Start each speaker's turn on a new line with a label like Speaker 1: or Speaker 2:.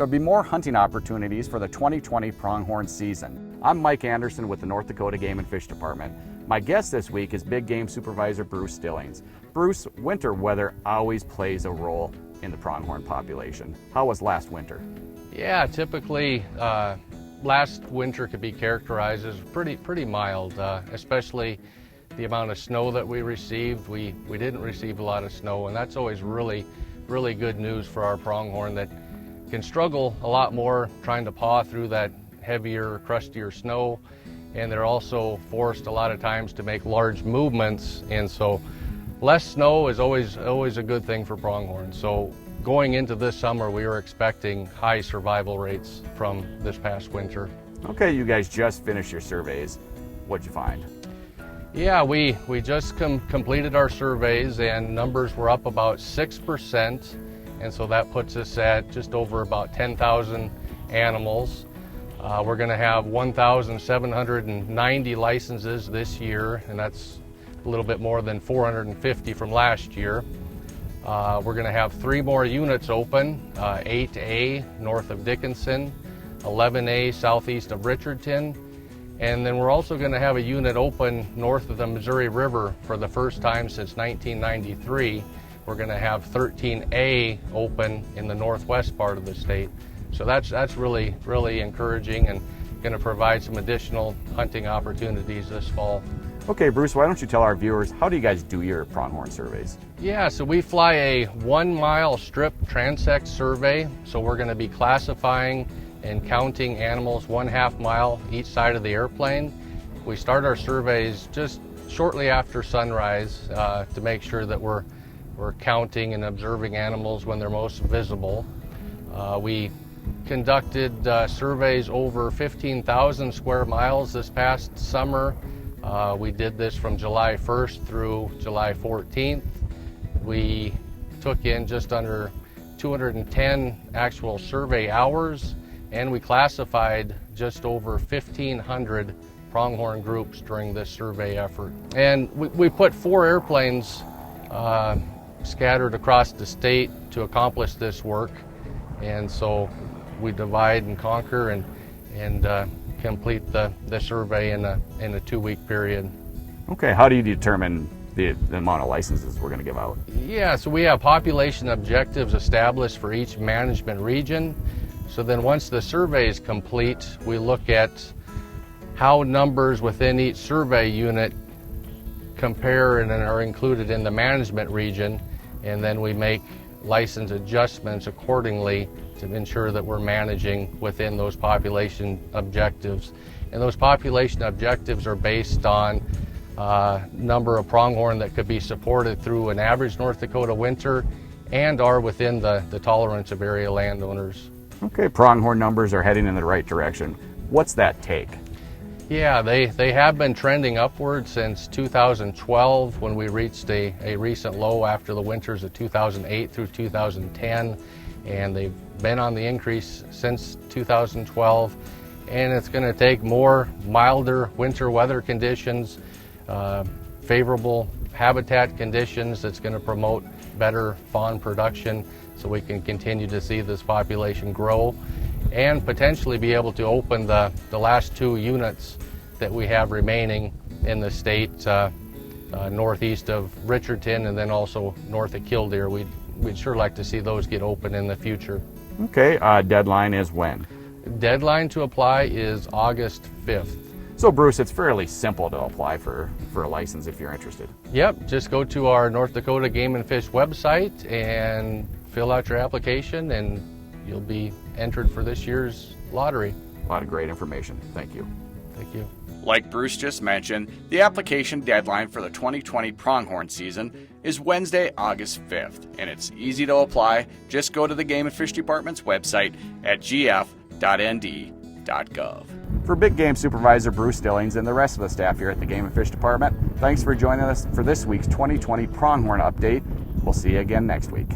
Speaker 1: there'll be more hunting opportunities for the 2020 pronghorn season. I'm Mike Anderson with the North Dakota Game and Fish Department. My guest this week is Big Game Supervisor Bruce Stillings. Bruce, winter weather always plays a role in the pronghorn population. How was last winter?
Speaker 2: Yeah, typically last winter could be characterized as pretty mild, especially the amount of snow that we received. We didn't receive a lot of snow, and that's always really good news for our pronghorn that can struggle a lot more trying to paw through that heavier, crustier snow, and they're also forced a lot of times to make large movements, and so less snow is always a good thing for pronghorn. So going into this summer, we were expecting high survival rates from this past winter.
Speaker 1: Okay, you guys just finished your surveys. What'd you find?
Speaker 2: Yeah, we just completed our surveys, and numbers were up about 6%, and so that puts us at just over about 10,000 animals. We're going to have 1,790 licenses this year, and that's a little bit more than 450 from last year. We're going to have 3 more units open, 8A north of Dickinson, 11A southeast of Richardson, and then we're also going to have a unit open north of the Missouri River for the first time since 1993. We're going to have 13A open in the northwest part of the state. So that's really encouraging and going to provide some additional hunting opportunities this fall.
Speaker 1: Okay, Bruce, why don't you tell our viewers, how do you guys do your pronghorn surveys?
Speaker 2: Yeah, so we fly a 1-mile strip transect survey. So we're going to be classifying and counting animals 1/2 mile each side of the airplane. We start our surveys just shortly after sunrise to make sure that we're counting and observing animals when they're most visible. We conducted surveys over 15,000 square miles this past summer. We did this from July 1st through July 14th. We took in just under 210 actual survey hours, and we classified just over 1,500 pronghorn groups during this survey effort. And we put 4 airplanes scattered across the state to accomplish this work, and so we divide and conquer and complete the survey in a 2-week period.
Speaker 1: Okay, how do you determine the amount of licenses we're going to give out?
Speaker 2: Yeah, so we have population objectives established for each management region. So then once the survey is complete, we look at how numbers within each survey unit compare and are included in the management region, and then we make license adjustments accordingly to ensure that we're managing within those population objectives. And those population objectives are based on number of pronghorn that could be supported through an average North Dakota winter and are within the tolerance of area landowners.
Speaker 1: Okay, pronghorn numbers are heading in the right direction. What's that take?
Speaker 2: Yeah, they have been trending upward since 2012 when we reached a recent low after the winters of 2008 through 2010, and they've been on the increase since 2012, and it's going to take more milder winter weather conditions, favorable habitat conditions that's going to promote better fawn production so we can continue to see this population grow and potentially be able to open the last 2 units that we have remaining in the state northeast of Richardson and then also north of Killdeer. We'd sure like to see those get open in the future.
Speaker 1: Okay, deadline is when?
Speaker 2: Deadline to apply is August 5th.
Speaker 1: So Bruce, it's fairly simple to apply for a license if you're interested.
Speaker 2: Yep, just go to our North Dakota Game and Fish website and fill out your application and you'll be entered for this year's lottery.
Speaker 1: A lot of great information. Thank you.
Speaker 2: Thank you.
Speaker 1: Like Bruce just mentioned, the application deadline for the 2020 pronghorn season is Wednesday, August 5th, and it's easy to apply. Just go to the Game and Fish Department's website at gf.nd.gov. For Big Game Supervisor Bruce Stillings and the rest of the staff here at the Game and Fish Department, thanks for joining us for this week's 2020 pronghorn update. We'll see you again next week.